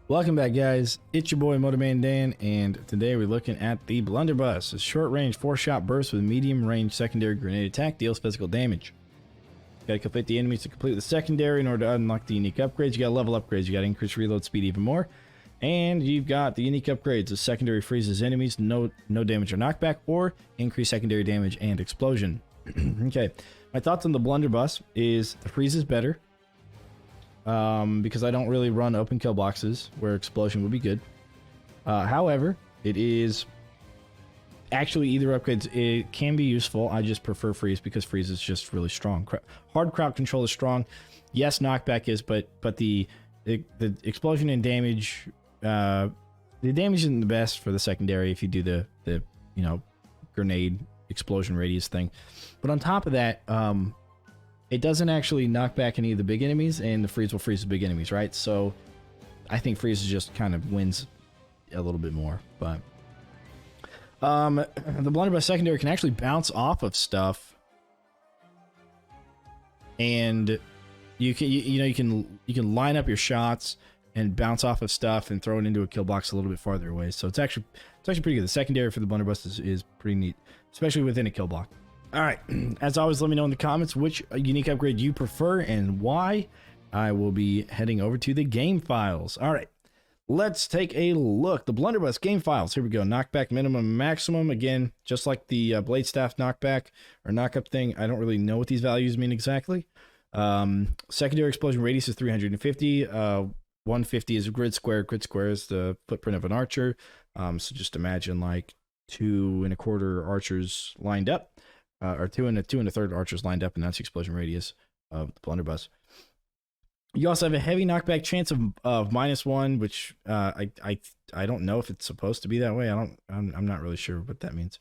Welcome back, guys. It's your boy Motorman Dan, and today we're looking at the Bluderbuss. A short-range 4-shot burst with medium-range secondary grenade attack, deals physical damage. You gotta complete the enemies to complete the secondary in order to unlock the unique upgrades. You gotta level upgrades. You gotta increase reload speed even more. And you've got the unique upgrades. The secondary freezes enemies, no damage or knockback, or increase secondary damage and explosion. Okay, my thoughts on the Bluderbuss is the freeze is better. Because I don't really run open kill boxes where explosion would be good. However, it is actually either upgrades. It can be useful. I just prefer freeze because freeze is just really strong. Hard crowd control is strong. Yes, knockback is, but the explosion and damage, the damage isn't the best for the secondary if you do the grenade explosion radius thing. But on top of that, it doesn't actually knock back any of the big enemies, and the freeze will freeze the big enemies, right? So I think freeze just kind of wins a little bit more. But the Bluderbuss secondary can actually bounce off of stuff, and you can line up your shots and bounce off of stuff and throw it into a kill box a little bit farther away. So it's actually pretty good. The secondary for the Bluderbuss is pretty neat, especially within a kill block. All right, as always, let me know in the comments which unique upgrade you prefer and why. I will be heading over to the game files. All right, let's take a look. The Bluderbuss game files. Here we go. Knockback, minimum, maximum. Again, just like the blade staff knockback or knockup thing, I don't really know what these values mean exactly. Secondary explosion radius is 350. 150 is a grid square. Grid square is the footprint of an archer. So just imagine like 2 1/4 archers lined up. Or 2 1/3 archers lined up, and that's the explosion radius of the Bluderbuss. You also have a heavy knockback chance of -1, which I don't know if it's supposed to be that way. I'm not really sure what that means.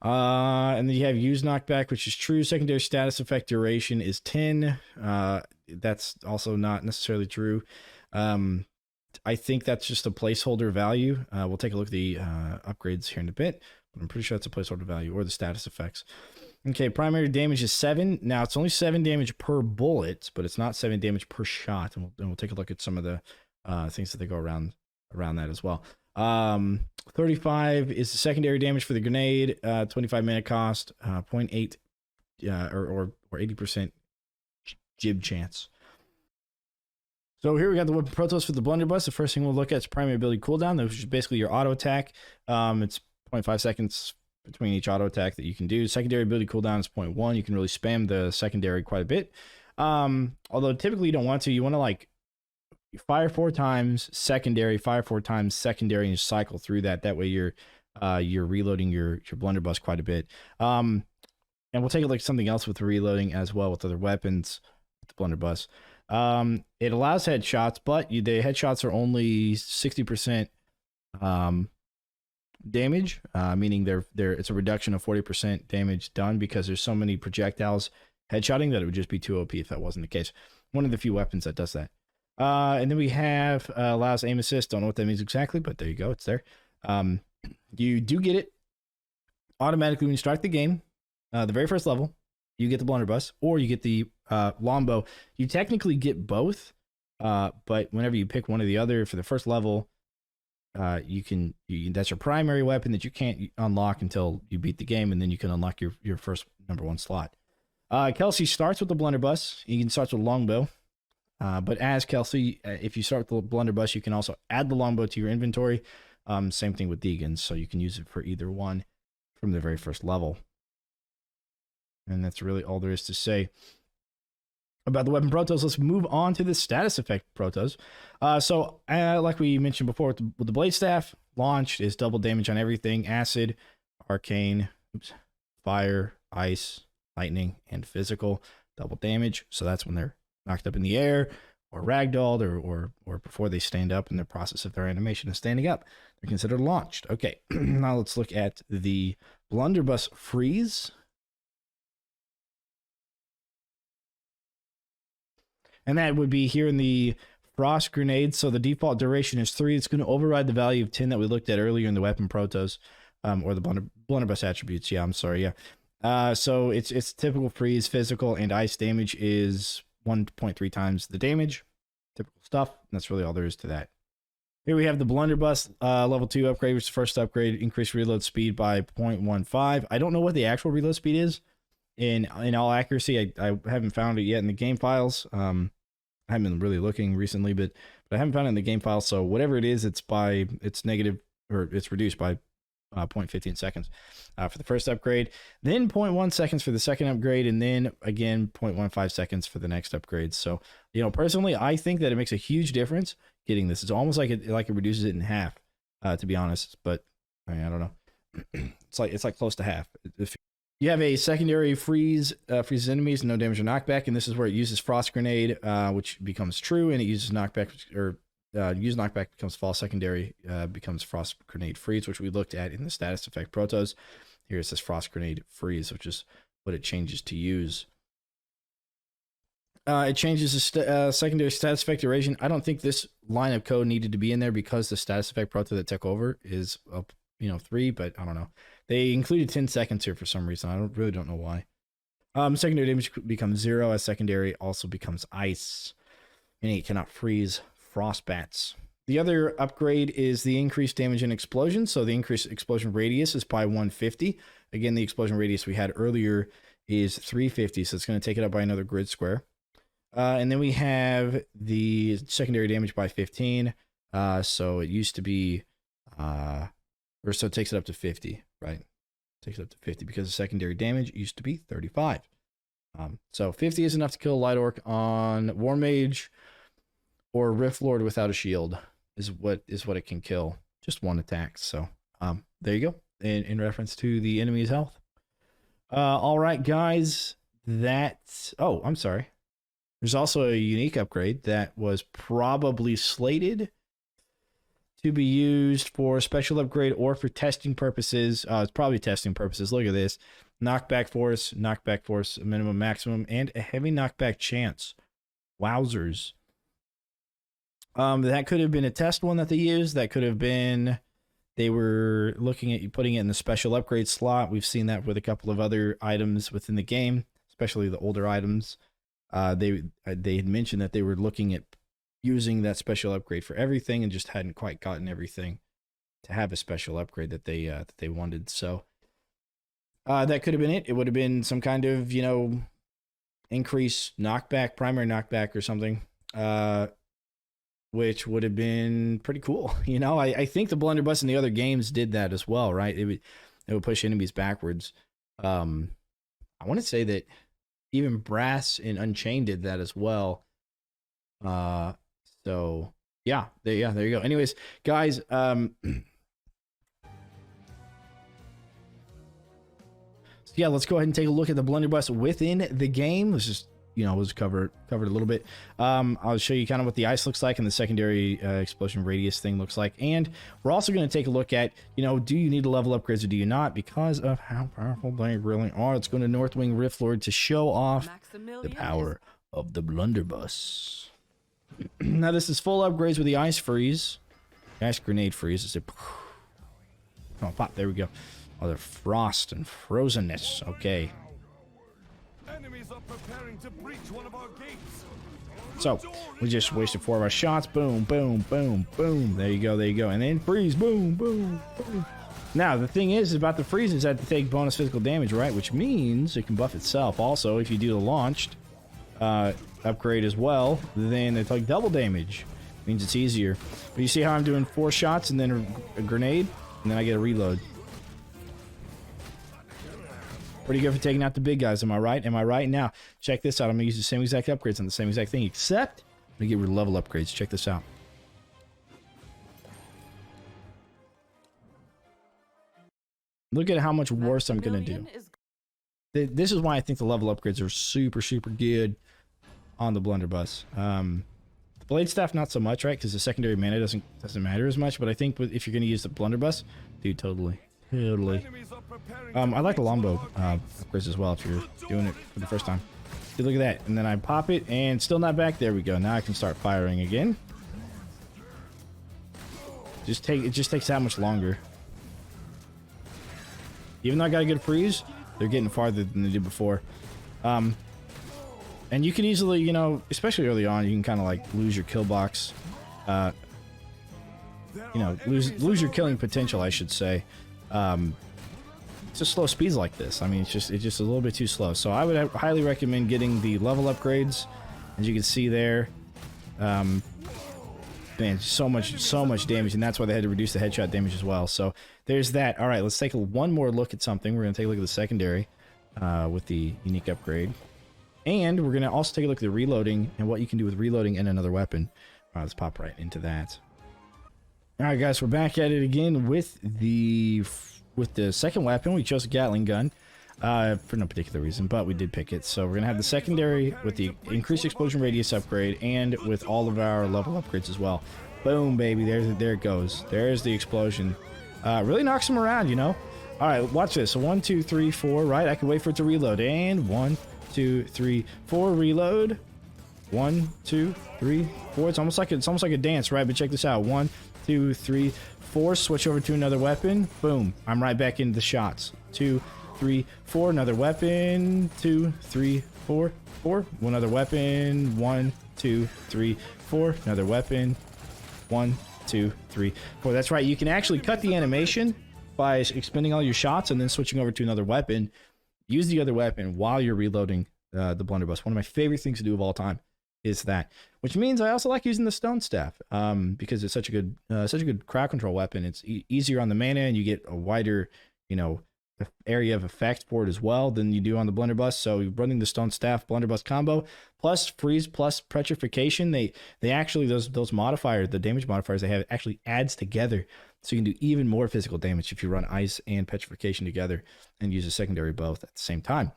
And then you have used knockback, which is true. Secondary status effect duration is 10. That's also not necessarily true. I think that's just a placeholder value. We'll take a look at the upgrades here in a bit, but I'm pretty sure that's a placeholder value, or the status effects. Okay, primary damage is 7. Now, it's only 7 damage per bullet, but it's not 7 damage per shot. And we'll take a look at some of the things that they go around that as well. 35 is the secondary damage for the grenade. 25 mana cost. 0.8 or 80% jib chance. So here we got the weapon protos for the Bluderbuss. The first thing we'll look at is primary ability cooldown, which is basically your auto attack. It's 0.5 seconds between each auto attack that you can do. Secondary ability cooldown is 0.1. You can really spam the secondary quite a bit. Although typically you don't want to. You want to like fire 4 times secondary, fire 4 times secondary, and just cycle through that. That way you're reloading your Bluderbuss quite a bit. And we'll take a look at something else with reloading as well with other weapons with the Bluderbuss. It allows headshots, but the headshots are only 60% damage, meaning it's a reduction of 40% damage done because there's so many projectiles headshotting that it would just be too OP if that wasn't the case. One of the few weapons that does that. And then we have allows aim assist. Don't know what that means exactly, but there you go. It's there. You do get it automatically when you start the game. The very first level, you get the Bluderbuss, or you get the longbow. You technically get both, but whenever you pick one or the other for the first level, that's your primary weapon that you can't unlock until you beat the game, and then you can unlock your first #1 slot. Kelsey starts with the Bluderbuss. You can start with longbow, but as Kelsey, if you start with the Bluderbuss, you can also add the longbow to your inventory. Same thing with Deegan's, so you can use it for either one from the very first level. And that's really all there is to say about the weapon protos. Let's move on to the status effect protos. So like we mentioned before, with the blade staff, launched is double damage on everything: acid, arcane, fire, ice, lightning, and physical. Double damage. So that's when they're knocked up in the air, or ragdolled, or before they stand up in the process of their animation of standing up. They're considered launched. Okay, now let's look at the Bluderbuss freeze. And that would be here in the frost grenade. So the default duration is 3. It's going to override the value of 10 that we looked at earlier in the weapon protos, or the Bluderbuss attributes. Yeah, I'm sorry. Yeah. So it's typical freeze, physical, and ice damage is 1.3 times the damage. Typical stuff. And that's really all there is to that. Here we have the Blunderbuss level 2 upgrade, which is the first upgrade, increased reload speed by 0.15. I don't know what the actual reload speed is in all accuracy. I haven't found it yet in the game files. I haven't been really looking recently, but I haven't found it in the game files. So whatever it is, it's negative, or it's reduced by 0.15 seconds for the first upgrade, then 0.1 seconds for the second upgrade, and then again 0.15 seconds for the next upgrade. So, you know, personally, I think that it makes a huge difference getting this. It's almost like it reduces it in half, to be honest. But I mean, I don't know. it's like close to half. If you have a secondary freezes enemies, no damage or knockback, and this is where it uses Frost Grenade, which becomes true, and it uses knockback, or use knockback becomes false, secondary becomes Frost Grenade Freeze, which we looked at in the status effect protos. Here it says Frost Grenade Freeze, which is what it changes to use. It changes the secondary status effect duration. I don't think this line of code needed to be in there because the status effect proto that took over is up, 3, but I don't know. They included 10 seconds here for some reason. I really don't know why. Secondary damage becomes 0 as secondary also becomes ice, meaning it cannot freeze frostbats. The other upgrade is the increased damage and explosion. So the increased explosion radius is by 150. Again, the explosion radius we had earlier is 350, so it's going to take it up by another grid square. And then we have the secondary damage by 15. So it used to be, so it takes it up to 50, right? Takes it up to 50 because the secondary damage used to be 35. So 50 is enough to kill a light orc on War Mage or Rift Lord without a shield is what it can kill. Just one attack. So there you go. In reference to the enemy's health. All right, guys. Oh, I'm sorry. There's also a unique upgrade that was probably slated to be used for special upgrade or for testing purposes. It's probably testing purposes. Look at this. Knockback force, minimum, maximum, and a heavy knockback chance. Wowzers. That could have been a test one that they used. That could have been they were looking at putting it in the special upgrade slot. We've seen that with a couple of other items within the game, especially the older items. They had mentioned that they were looking at using that special upgrade for everything and just hadn't quite gotten everything to have a special upgrade that they wanted. So that could have been it. It would have been some kind of, increase knockback, primary knockback or something, which would have been pretty cool. I think the Blunderbuss in the other games did that as well, right? It would push enemies backwards. I want to say that even Brass in Unchained did that as well. So yeah, there you go. Anyways, guys, so yeah, let's go ahead and take a look at the Blunderbuss within the game. Let's just, let's cover it a little bit. I'll show you kind of what the ice looks like and the secondary explosion radius thing looks like. And we're also going to take a look at, do you need to level upgrades or do you not? Because of how powerful they really are. Let's go to Northwing Rift Lord to show off the power of the Blunderbuss. Now this is full upgrades with the ice freeze. Ice grenade freeze. It's a pop. There we go. Oh, they're frost and frozenness. Okay. Enemies are preparing to breach one of our gates. So we just wasted 4 of our shots. Boom, boom, boom, boom. There you go, and then freeze. Boom, boom, boom. Now the thing is about the freeze is that to take bonus physical damage, right? Which means it can buff itself. Also, if you do the launched upgrade as well, then it's like double damage. Means it's easier. But you see how I'm doing 4 shots and then a grenade, and then I get a reload. Pretty good for taking out the big guys, am I right? Am I right? Now, check this out. I'm going to use the same exact upgrades on the same exact thing, except I'm going to get rid of level upgrades. Check this out. Look at how much worse I'm going to do. This is why I think the level upgrades are super, super good on the Blunderbuss. The Blade Staff, not so much, right? Because the secondary mana doesn't matter as much, but I think if you're going to use the Blunderbuss, dude, totally. I like the longbow upgrades as well if you're doing it for the first time. Dude, look at that. And then I pop it and still not back. There we go. Now I can start firing again. It just takes that much longer. Even though I got a good freeze, they're getting farther than they did before. And you can easily, especially early on, you can kind of like lose your kill box. you know, lose your killing potential, I should say. It's just slow speeds like this. I mean, it's just a little bit too slow. So I would highly recommend getting the level upgrades, as you can see there. Man, so much damage, and that's why they had to reduce the headshot damage as well. So there's that. All right, let's take one more look at something. We're gonna take a look at the secondary with the unique upgrade, and we're gonna also take a look at the reloading and what you can do with reloading and another weapon. All right, let's pop right into that. All right, guys, we're back at it again with the second weapon. We chose a Gatling gun for no particular reason, but we did pick it. So we're gonna have the secondary with the increased explosion radius upgrade and with all of our level upgrades as well. Boom, baby, there it goes. There's the explosion. Really knocks them around, you know. All right, watch this. So 1, 2, 3, 4. Right, I can wait for it to reload. And 1, 2, 3, 4. Reload. 1, 2, 3, 4. It's almost like a dance, right? But check this out. 1, 2, 3, 4. Switch over to another weapon. Boom. I'm right back into the shots. 2, 3, 4. Another weapon. 2, 3, 4. 4. One other weapon. 1, 2, 3, 4. Another weapon. 1, 2, 3, 4. That's right. You can actually cut the animation by expending all your shots and then switching over to another weapon. Use the other weapon while you're reloading the blunderbuss. One of my favorite things to do of all time is that, which means I also like using the stone staff because it's such a good crowd control weapon. It's easier on the mana, and you get a wider, you know, area of effect for it as well than you do on the blunderbuss. So running the stone staff blunderbuss combo plus freeze plus petrification, they actually those modifiers, the damage modifiers they have, actually adds together, so you can do even more physical damage if you run ice and petrification together and use a secondary both at the same time.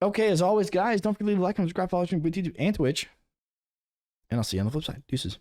Okay, as always, guys, don't forget to leave a like, subscribe, follow, stream, YouTube, and Twitch. And I'll see you on the flip side. Deuces.